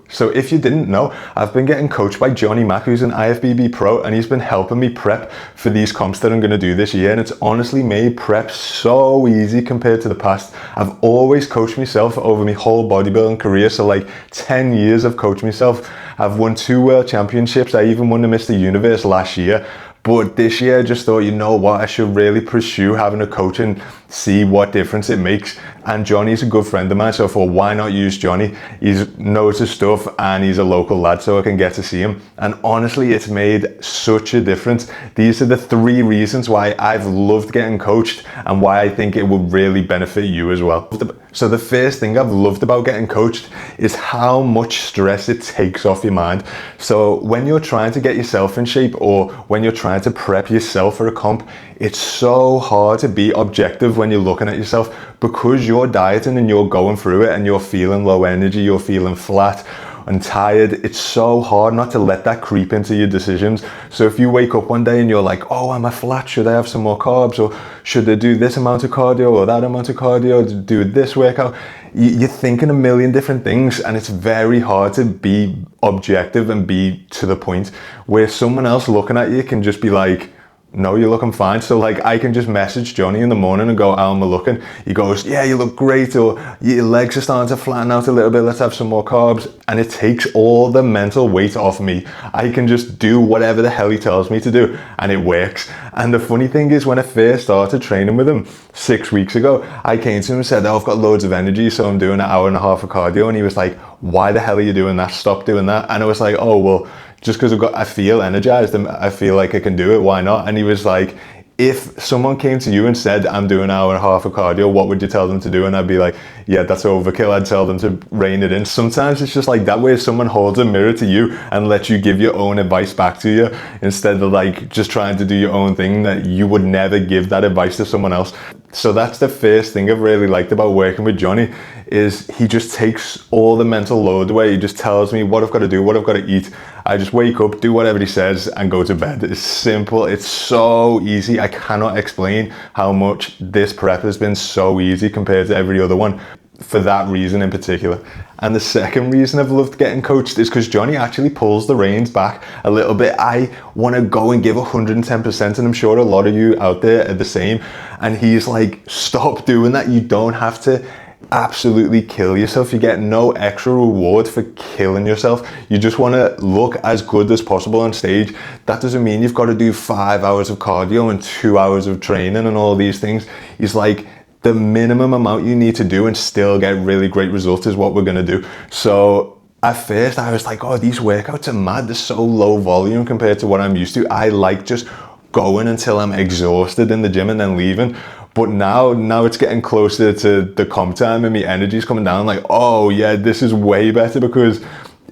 So if you didn't know, I've been getting coached by Johnny Mack, who's an IFBB pro, and he's been helping me prep for these comps that I'm going to do this year. And it's honestly made prep so easy compared to the past. I've always coached myself over my whole bodybuilding career. So like 10 years I've coached myself. I've won 2 world championships. I even won the Mr. Universe last year. But this year I just thought, you know what, I should really pursue having a coach and see what difference it makes. And Johnny's a good friend of mine, so I thought, why not use Johnny? He knows his stuff and he's a local lad, so I can get to see him. And honestly, it's made such a difference. These are the 3 reasons why I've loved getting coached and why I think it would really benefit you as well. So the first thing I've loved about getting coached is how much stress it takes off your mind. So when you're trying to get yourself in shape, or when you're trying to prep yourself for a comp, it's so hard to be objective when you're looking at yourself, because you're dieting and you're going through it and you're feeling low energy, you're feeling flat and tired. It's so hard not to let that creep into your decisions. So if you wake up one day and you're like, oh, am I flat? Should I have some more carbs? Or should I do this amount of cardio or that amount of cardio, do this workout? You're thinking a million different things, and it's very hard to be objective and be to the point, where someone else looking at you can just be like, no, you're looking fine. So like, I can just message Johnny in the morning and go, how am I looking? He goes, yeah, you look great, or your legs are starting to flatten out a little bit, let's have some more carbs. And it takes all the mental weight off me. I can just do whatever the hell he tells me to do, and it works. And the funny thing is, when I first started training with him 6 weeks ago, I came to him and said, oh, I've got loads of energy, so I'm doing 1.5 hours of cardio. And he was like, why the hell are you doing that? Stop doing that. And I was like, oh, well, just because I feel energized and I feel like I can do it, why not? And he was like, if someone came to you and said, I'm doing 1.5 hours of cardio, what would you tell them to do? And I'd be like, yeah, that's overkill. I'd tell them to rein it in. Sometimes it's just like that, where someone holds a mirror to you and lets you give your own advice back to you, instead of like just trying to do your own thing, that you would never give that advice to someone else. So that's the first thing I've really liked about working with Johnny, is he just takes all the mental load away. He just tells me what I've got to do, what I've got to eat. I just wake up, do whatever he says, and go to bed. It's simple. It's so easy. I cannot explain how much this prep has been so easy compared to every other one, for that reason in particular. And the second reason I've loved getting coached is because Johnny actually pulls the reins back a little bit. I want to go and give 110%, and I'm sure a lot of you out there are the same. And he's like, stop doing that. You don't have to absolutely kill yourself. You get no extra reward for killing yourself. You just want to look as good as possible on stage. That doesn't mean you've got to do 5 hours of cardio and 2 hours of training and all these things. He's like, the minimum amount you need to do and still get really great results is what we're going to do. So at first I was like, oh, these workouts are mad. They're so low volume compared to what I'm used to. I like just going until I'm exhausted in the gym and then leaving. But now it's getting closer to the comp time and my energy's coming down. Like, oh yeah, this is way better because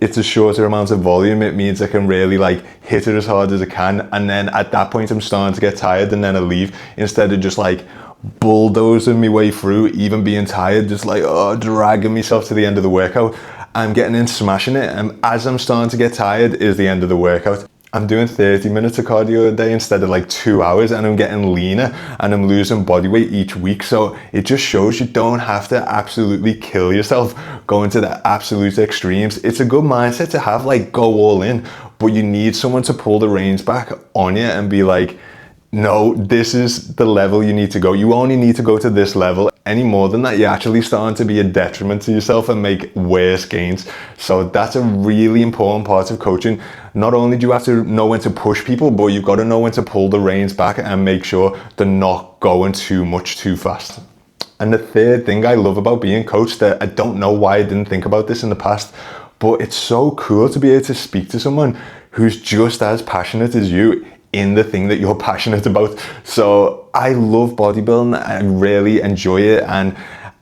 it's a shorter amount of volume. It means I can really like hit it as hard as I can. And then at that point I'm starting to get tired, and then I leave, instead of just like bulldozing my way through, even being tired, just like, oh, dragging myself to the end of the workout. I'm getting in, smashing it. And as I'm starting to get tired is the end of the workout. I'm doing 30 minutes of cardio a day instead of like 2 hours, and I'm getting leaner and I'm losing body weight each week. So it just shows you don't have to absolutely kill yourself going to the absolute extremes. It's a good mindset to have, like, go all in, but you need someone to pull the reins back on you and be like, no, this is the level you need to go. You only need to go to this level. Any more than that, you're actually starting to be a detriment to yourself and make worse gains. So that's a really important part of coaching. Not only do you have to know when to push people, but you've got to know when to pull the reins back and make sure they're not going too much too fast. And the third thing I love about being coached, that I don't know why I didn't think about this in the past, but it's so cool to be able to speak to someone who's just as passionate as you in the thing that you're passionate about. So I love bodybuilding. I really enjoy it, and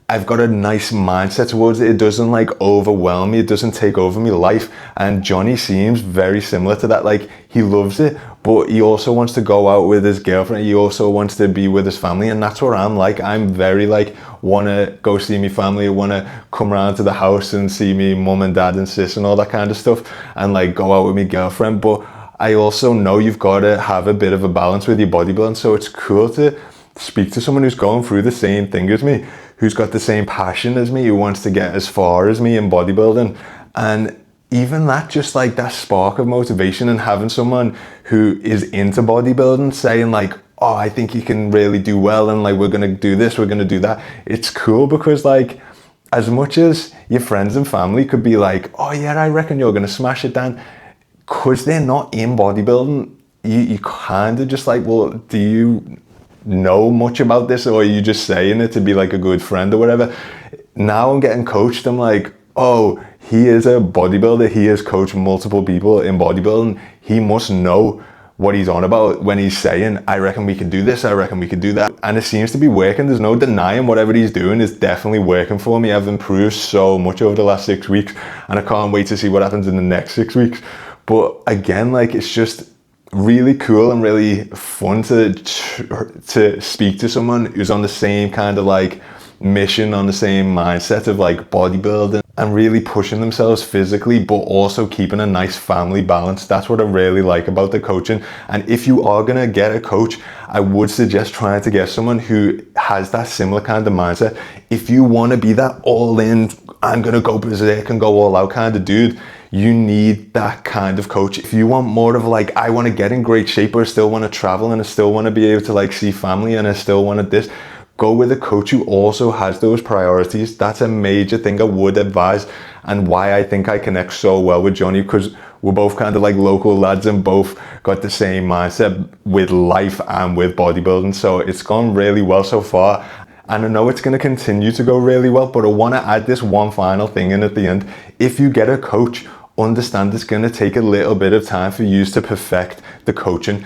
I've got a nice mindset towards it. It doesn't like overwhelm me. It doesn't take over my life. And Johnny seems very similar to that. Like, he loves it, but he also wants to go out with his girlfriend. He also wants to be with his family. And that's what I'm like. I'm very like, want to go see my family, want to come around to the house and see me mum and dad and sis and all that kind of stuff, and like go out with my girlfriend. But I also know you've got to have a bit of a balance with your bodybuilding. So it's cool to speak to someone who's going through the same thing as me, who's got the same passion as me, who wants to get as far as me in bodybuilding. And even that, just like that spark of motivation, and having someone who is into bodybuilding saying like, oh, I think you can really do well, and like, we're gonna do this, we're gonna do that. It's cool because like, as much as your friends and family could be like, oh yeah, I reckon you're gonna smash it, Dan, because they're not in bodybuilding, you kind of just like, well, do you know much about this, or are you just saying it to be like a good friend or whatever? Now I'm getting coached, I'm like, oh, he is a bodybuilder, he has coached multiple people in bodybuilding, he must know what he's on about when he's saying, I reckon we can do this, I reckon we can do that. And it seems to be working. There's no denying whatever he's doing is definitely working for me. I've improved so much over the last 6 weeks, and I can't wait to see what happens in the next 6 weeks. But again, like, it's just really cool and really fun to speak to someone who's on the same kind of like mission, on the same mindset of like bodybuilding, and really pushing themselves physically, but also keeping a nice family balance. That's what I really like about the coaching. And if you are gonna get a coach, I would suggest trying to get someone who has that similar kind of mindset. If you want to be that all in, I'm gonna go berserk and go all out kind of dude, you need that kind of coach. If you want more of like, I want to get in great shape, but I still want to travel, and I still want to be able to like see family, and I still want this, go with a coach who also has those priorities. That's a major thing I would advise, and why I think I connect so well with Johnny, because we're both kind of like local lads and both got the same mindset with life and with bodybuilding. So it's gone really well so far, and I know it's going to continue to go really well. But I want to add this one final thing in at the end. If you get a coach, understand it's going to take a little bit of time for you to perfect the coaching.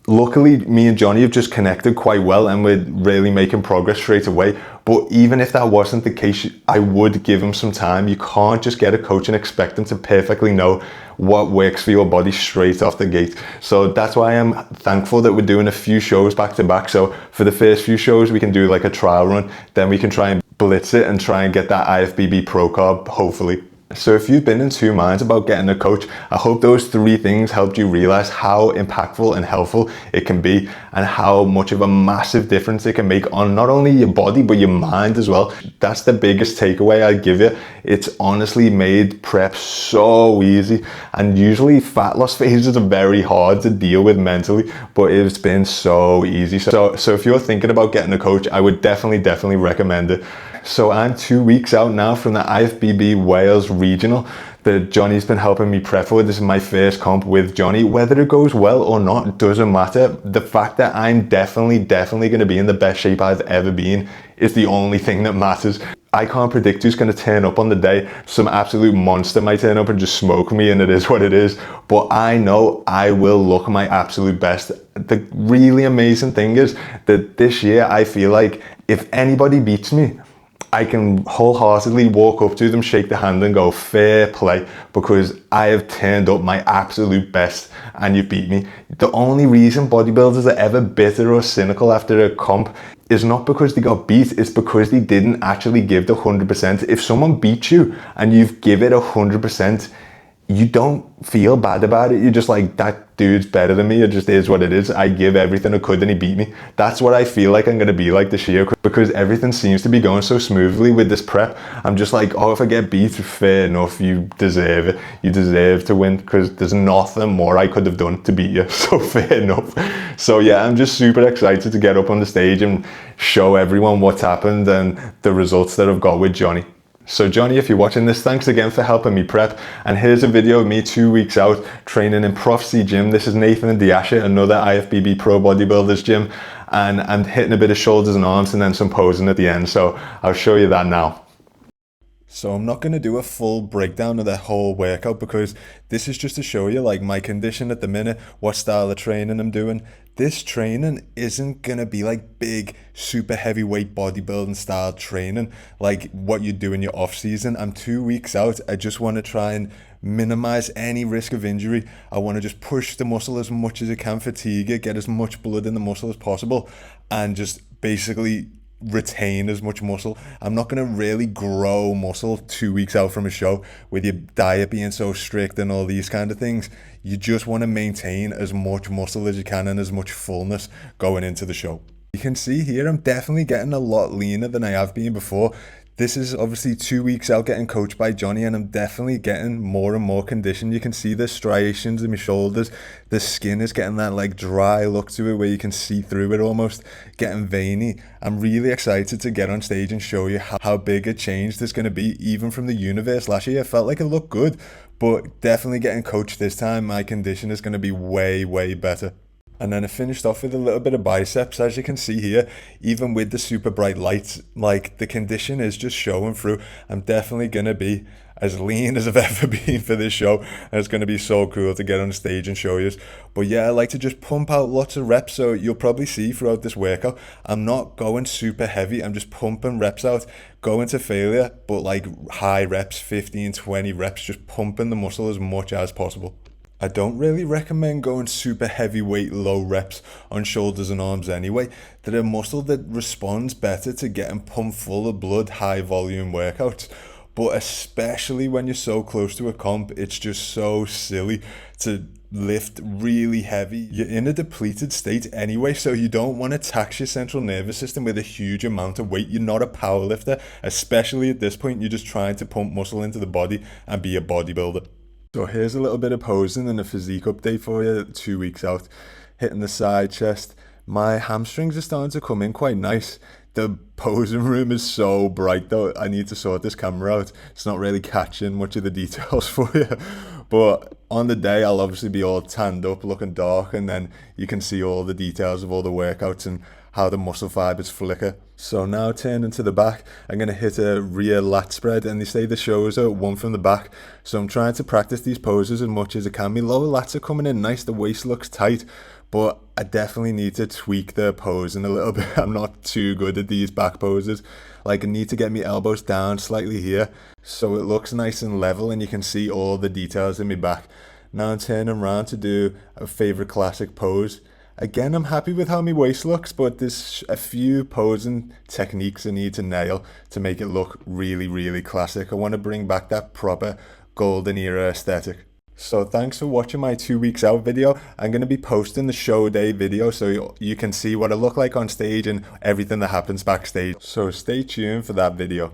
Luckily, me and Johnny have just connected quite well, and we're really making progress straight away. But even if that wasn't the case, I would give him some time. You can't just get a coach and expect them to perfectly know what works for your body straight off the gate. So that's why I'm thankful that we're doing a few shows back to back. So for the first few shows, we can do like a trial run, then we can try and blitz it and try and get that IFBB Pro Carb, hopefully. So if you've been in two minds about getting a coach, I hope those 3 things helped you realize how impactful and helpful it can be, and how much of a massive difference it can make on not only your body, but your mind as well. That's the biggest takeaway I'd give you. It's honestly made prep so easy, and usually fat loss phases are very hard to deal with mentally, but it's been so easy. So if you're thinking about getting a coach, I would definitely recommend it. So I'm 2 weeks out now from the IFBB Wales Regional that Johnny's been helping me prep for. This is my first comp with Johnny. Whether it goes well or not doesn't matter. The fact that I'm definitely going to be in the best shape I've ever been is the only thing that matters. I can't predict who's going to turn up on the day. Some absolute monster might turn up and just smoke me, and it is what it is. But I know I will look my absolute best. The really amazing thing is that this year I feel like if anybody beats me, I can wholeheartedly walk up to them, shake the hand and go, fair play, because I have turned up my absolute best and you beat me. The only reason bodybuilders are ever bitter or cynical after a comp is not because they got beat, it's because they didn't actually give the 100%. If someone beats you and you've give it 100%, you don't feel bad about it. You're just like, that dude's better than me. It just is what it is. I give everything I could and he beat me. That's what I feel like I'm going to be like this year, because everything seems to be going so smoothly with this prep. I'm just like, oh, if I get beat, fair enough. You deserve it. You deserve to win, because there's nothing more I could have done to beat you. So fair enough. So yeah, I'm just super excited to get up on the stage and show everyone what's happened and the results that I've got with Johnny. So Johnny, if you're watching this, thanks again for helping me prep. And here's a video of me 2 weeks out training in Prof C Gym. This is Nathan and Diasha, another IFBB Pro Bodybuilders gym. And I'm hitting a bit of shoulders and arms and then some posing at the end. So I'll show you that now. So I'm not going to do a full breakdown of the whole workout, because this is just to show you like my condition at the minute, what style of training I'm doing. This training isn't going to be like big, super heavyweight bodybuilding style training like what you do in your off season. I'm 2 weeks out. I just want to try and minimize any risk of injury. I want to just push the muscle as much as I can, fatigue it, get as much blood in the muscle as possible, and just basically retain as much muscle. I'm not going to really grow muscle 2 weeks out from a show with your diet being so strict and all these kind of things. You just want to maintain as much muscle as you can and as much fullness going into the show. You can see here I'm definitely getting a lot leaner than I have been before. This is obviously 2 weeks out getting coached by Johnny, and I'm definitely getting more and more conditioned. You can see the striations in my shoulders. The skin is getting that like dry look to it where you can see through it almost, getting veiny. I'm really excited to get on stage and show you how big a change there's going to be, even from the universe last year. It felt like it looked good, but definitely getting coached this time, my condition is going to be way, way better. And then I finished off with a little bit of biceps. As you can see here, even with the super bright lights, like the condition is just showing through. I'm definitely going to be as lean as I've ever been for this show. And it's going to be so cool to get on stage and show you. But yeah, I like to just pump out lots of reps. So you'll probably see throughout this workout, I'm not going super heavy. I'm just pumping reps out, going to failure, but like high reps, 15, 20 reps, just pumping the muscle as much as possible. I don't really recommend going super heavyweight low reps on shoulders and arms anyway. They're a muscle that responds better to getting pumped full of blood, high volume workouts. But especially when you're so close to a comp, it's just so silly to lift really heavy. You're in a depleted state anyway, so you don't want to tax your central nervous system with a huge amount of weight. You're not a power lifter, especially at this point. You're just trying to pump muscle into the body and be a bodybuilder. So here's a little bit of posing and a physique update for you 2 weeks out. Hitting the side chest. My hamstrings are starting to come in quite nice. The posing room is so bright though. I need to sort this camera out. It's not really catching much of the details for you. But on the day, I'll obviously be all tanned up, looking dark, and then you can see all the details of all the workouts and how the muscle fibers flicker. So now turning to the back, I'm going to hit a rear lat spread, and they say the shows are one from the back. So I'm trying to practice these poses as much as I can. My lower lats are coming in nice, the waist looks tight, but I definitely need to tweak the posing a little bit. I'm not too good at these back poses. Like I need to get my elbows down slightly here so it looks nice and level and you can see all the details in my back. Now I'm turning around to do a favorite classic pose. Again, I'm happy with how my waist looks, but there's a few posing techniques I need to nail to make it look really, really classic. I want to bring back that proper golden era aesthetic. So thanks for watching my 2 weeks out video. I'm going to be posting the show day video so you can see what I look like on stage and everything that happens backstage. So stay tuned for that video.